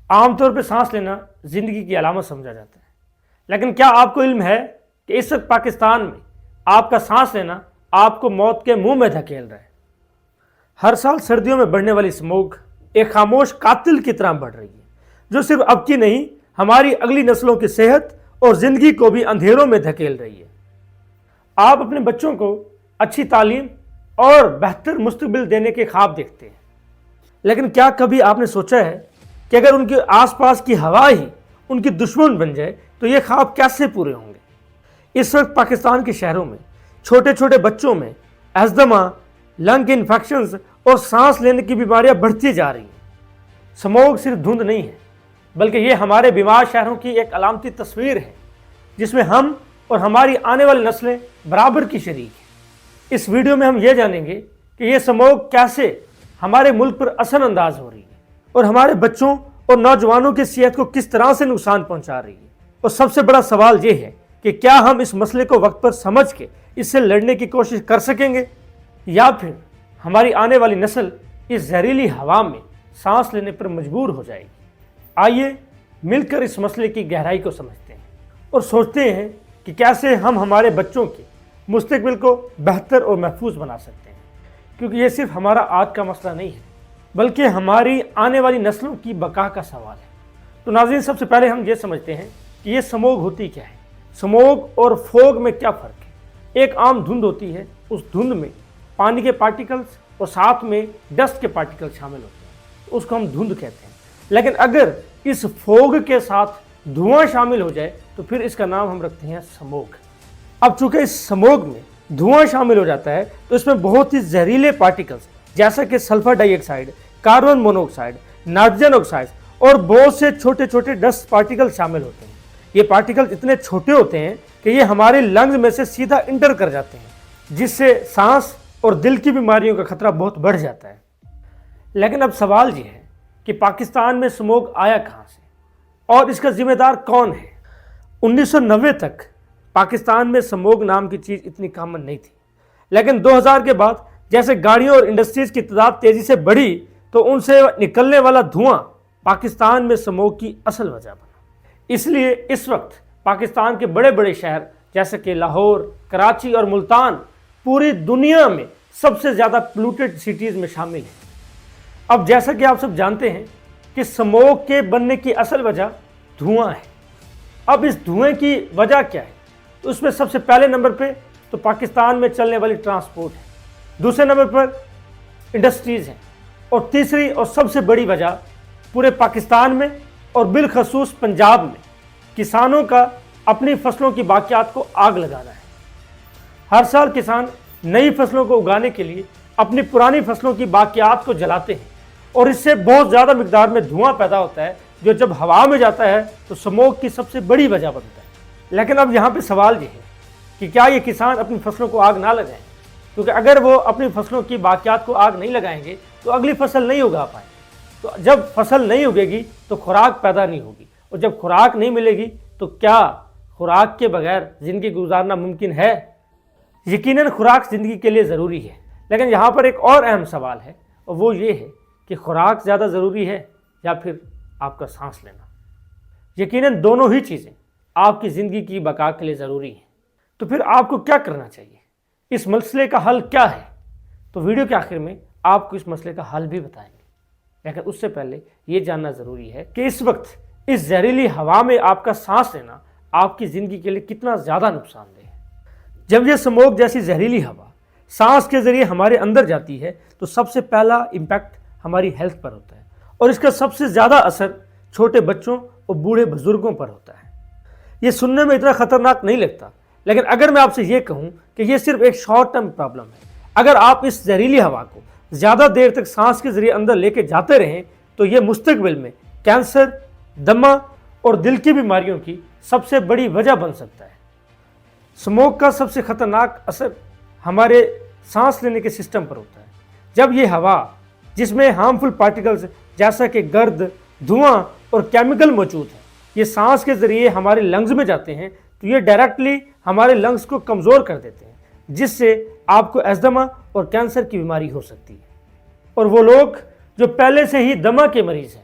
عام طور پہ سانس لینا زندگی کی علامت سمجھا جاتا ہے، لیکن کیا آپ کو علم ہے کہ اس وقت پاکستان میں آپ کا سانس لینا آپ کو موت کے منہ میں دھکیل رہا ہے؟ ہر سال سردیوں میں بڑھنے والی اسموگ ایک خاموش قاتل کی طرح بڑھ رہی ہے، جو صرف اب کی نہیں، ہماری اگلی نسلوں کی صحت اور زندگی کو بھی اندھیروں میں دھکیل رہی ہے۔ آپ اپنے بچوں کو اچھی تعلیم اور بہتر مستقبل دینے کے خواب دیکھتے ہیں، لیکن کیا کبھی آپ نے سوچا ہے کہ اگر ان کے آس پاس کی ہوا ہی ان کی دشمن بن جائے تو یہ خواب کیسے پورے ہوں گے؟ اس وقت پاکستان کے شہروں میں چھوٹے چھوٹے بچوں میں ایزدما، لنگ انفیکشنز اور سانس لینے کی بیماریاں بڑھتی جا رہی ہیں۔ سموگ صرف دھند نہیں ہے، بلکہ یہ ہمارے بیمار شہروں کی ایک علامتی تصویر ہے جس میں ہم اور ہماری آنے والی نسلیں برابر کی شریک ہیں۔ اس ویڈیو میں ہم یہ جانیں گے کہ یہ سموگ کیسے ہمارے ملک پر اثر انداز ہو رہی ہے اور ہمارے بچوں اور نوجوانوں کی صحت کو کس طرح سے نقصان پہنچا رہی ہے، اور سب سے بڑا سوال یہ ہے کہ کیا ہم اس مسئلے کو وقت پر سمجھ کے اس سے لڑنے کی کوشش کر سکیں گے، یا پھر ہماری آنے والی نسل اس زہریلی ہوا میں سانس لینے پر مجبور ہو جائے گی۔ آئیے مل کر اس مسئلے کی گہرائی کو سمجھتے ہیں اور سوچتے ہیں کہ کیسے ہم ہمارے بچوں کے مستقبل کو بہتر اور محفوظ بنا سکتے ہیں، کیونکہ یہ صرف ہمارا آج کا مسئلہ نہیں ہے بلکہ ہماری آنے والی نسلوں کی بقا کا سوال ہے۔ تو ناظرین، سب سے پہلے ہم یہ سمجھتے ہیں کہ یہ سموگ ہوتی کیا ہے۔ سموگ اور فوگ میں کیا فرق ہے؟ ایک عام دھند ہوتی ہے، اس دھند میں پانی کے پارٹیکلز اور ساتھ میں ڈسٹ کے پارٹیکل شامل ہوتے ہیں، اس کو ہم دھند کہتے ہیں۔ لیکن اگر اس فوگ کے ساتھ دھواں شامل ہو جائے تو پھر اس کا نام ہم رکھتے ہیں سموگ۔ اب چونکہ اس سموگ میں دھواں شامل ہو جاتا ہے تو اس میں بہت ہی زہریلے پارٹیکلز جیسا کہ سلفر ڈائی oxide, carbon monoxide, nitrogen oxide اور بہت سے چھوٹے چھوٹے ڈسٹ پارٹیکل شامل ہوتے ہیں۔ یہ پارٹیکل اتنے چھوٹے ہوتے ہیں کہ یہ ہمارے لنگز میں سے سیدھا انٹر کر جاتے ہیں، جس سے سانس اور دل کی بیماریوں کا خطرہ بہت بڑھ جاتا ہے۔ لیکن اب سوال یہ ہے کہ پاکستان میں سموگ آیا کہاں سے اور اس کا ذمہ دار کون ہے؟ 1990 تک پاکستان میں سموگ نام کی چیز اتنی کامن نہیں تھی، لیکن 2000 کے بعد جیسے گاڑیوں اور انڈسٹریز کی تعداد تیزی سے بڑھی تو ان سے نکلنے والا دھواں پاکستان میں سموگ کی اصل وجہ بنا۔ اس لیے اس وقت پاکستان کے بڑے بڑے شہر جیسے کہ لاہور، کراچی اور ملتان پوری دنیا میں سب سے زیادہ پولوٹڈ سٹیز میں شامل ہیں۔ اب جیسا کہ آپ سب جانتے ہیں کہ سموگ کے بننے کی اصل وجہ دھواں ہے۔ اب اس دھوئیں کی وجہ کیا ہے؟ تو اس میں سب سے پہلے نمبر پہ تو پاکستان میں چلنے والی ٹرانسپورٹ ہے، دوسرے نمبر پر انڈسٹریز ہیں، اور تیسری اور سب سے بڑی وجہ پورے پاکستان میں اور بالخصوص پنجاب میں کسانوں کا اپنی فصلوں کی باقیات کو آگ لگانا ہے۔ ہر سال کسان نئی فصلوں کو اگانے کے لیے اپنی پرانی فصلوں کی باقیات کو جلاتے ہیں اور اس سے بہت زیادہ مقدار میں دھواں پیدا ہوتا ہے جو جب ہوا میں جاتا ہے تو سموگ کی سب سے بڑی وجہ بنتا ہے۔ لیکن اب یہاں پہ سوال یہ ہے کہ کیا یہ کسان اپنی فصلوں کو آگ نہ لگائیں؟ کیونکہ اگر وہ اپنی فصلوں کی باقیات کو آگ نہیں لگائیں گے تو اگلی فصل نہیں اگا پائیں، تو جب فصل نہیں اگے گی تو خوراک پیدا نہیں ہوگی، اور جب خوراک نہیں ملے گی تو کیا خوراک کے بغیر زندگی گزارنا ممکن ہے؟ یقیناً خوراک زندگی کے لیے ضروری ہے، لیکن یہاں پر ایک اور اہم سوال ہے، اور وہ یہ ہے کہ خوراک زیادہ ضروری ہے یا پھر آپ کا سانس لینا؟ یقیناً دونوں ہی چیزیں آپ کی زندگی کی بقا کے لیے ضروری ہیں۔ تو پھر آپ کو کیا کرنا چاہیے؟ اس مسئلے کا حل کیا ہے؟ تو ویڈیو کے آخر میں آپ کو اس مسئلے کا حل بھی بتائیں گے، لیکن اس سے پہلے یہ جاننا ضروری ہے کہ اس وقت اس زہریلی ہوا میں آپ کا سانس لینا آپ کی زندگی کے لیے کتنا زیادہ نقصان دہ ہے۔ جب یہ سموگ جیسی زہریلی ہوا سانس کے ذریعے ہمارے اندر جاتی ہے تو سب سے پہلا امپیکٹ ہماری ہیلتھ پر ہوتا ہے، اور اس کا سب سے زیادہ اثر چھوٹے بچوں اور بوڑھے بزرگوں پر ہوتا ہے۔ یہ سننے میں اتنا خطرناک نہیں لگتا، لیکن اگر میں آپ سے یہ کہوں کہ یہ صرف ایک شارٹ ٹرم پرابلم ہے، اگر آپ اس زہریلی ہوا کو زیادہ دیر تک سانس کے ذریعے اندر لے کے جاتے رہیں تو یہ مستقبل میں کینسر، دمہ اور دل کی بیماریوں کی سب سے بڑی وجہ بن سکتا ہے۔ سموگ کا سب سے خطرناک اثر ہمارے سانس لینے کے سسٹم پر ہوتا ہے۔ جب یہ ہوا جس میں ہارمفل پارٹیکلز جیسا کہ گرد، دھواں اور کیمیکل موجود ہے یہ سانس کے ذریعے ہمارے لنگز میں جاتے ہیں تو یہ ڈائریکٹلی ہمارے لنگز کو کمزور کر دیتے ہیں، جس سے آپ کو ایزدما اور کینسر کی بیماری ہو سکتی ہے۔ اور وہ لوگ جو پہلے سے ہی دمہ کے مریض ہیں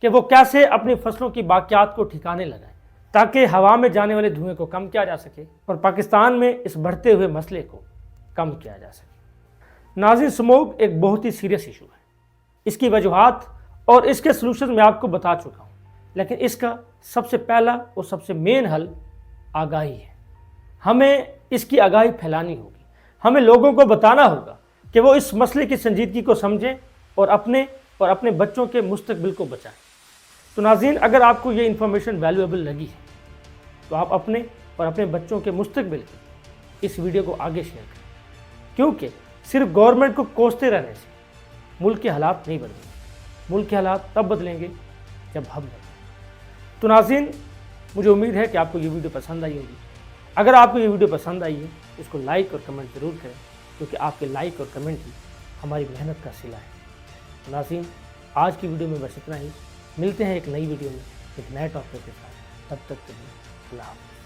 کہ وہ کیسے اپنی فصلوں کی باقیات کو ٹھکانے لگائیں تاکہ ہوا میں جانے والے دھوئیں کو کم کیا جا سکے اور پاکستان میں اس بڑھتے ہوئے مسئلے کو کم کیا جا سکے۔ ناظرین، اسموگ ایک بہت ہی سیریس ایشو ہے۔ اس کی وجوہات اور اس کے سلوشن میں آپ کو بتا چکا ہوں، لیکن اس کا سب سے پہلا اور سب سے مین حل آگاہی ہے۔ ہمیں اس کی آگاہی پھیلانی ہوگی، ہمیں لوگوں کو بتانا ہوگا کہ وہ اس مسئلے کی سنجیدگی کو سمجھیں اور اپنے بچوں کے مستقبل کو بچائیں۔ تو ناظرین، اگر آپ کو یہ انفارمیشن ویلیویبل لگی ہے تو آپ اپنے بچوں کے مستقبل کے اس ویڈیو کو آگے شیئر کریں، کیونکہ صرف گورنمنٹ کو کوستے رہنے سے ملک کے حالات نہیں بدلیں گے۔ ملک کے حالات تب بدلیں گے جب ہم بدلیں۔ تو ناظرین، مجھے امید ہے کہ آپ کو یہ ویڈیو پسند آئی ہوگی۔ اگر آپ کو یہ ویڈیو پسند آئی ہے تو اس کو لائک اور کمنٹ ضرور کریں، کیونکہ آپ کے لائک اور کمنٹ ہی ہماری محنت کا صلہ ہے۔ تو ناظرین، آج کی ویڈیو میں بس اتنا ہی۔ ملتے ہیں ایک نئی ویڈیو میں ایک نئے ٹاپک کے ساتھ۔ تب تک کے لیے اللہ حافظ۔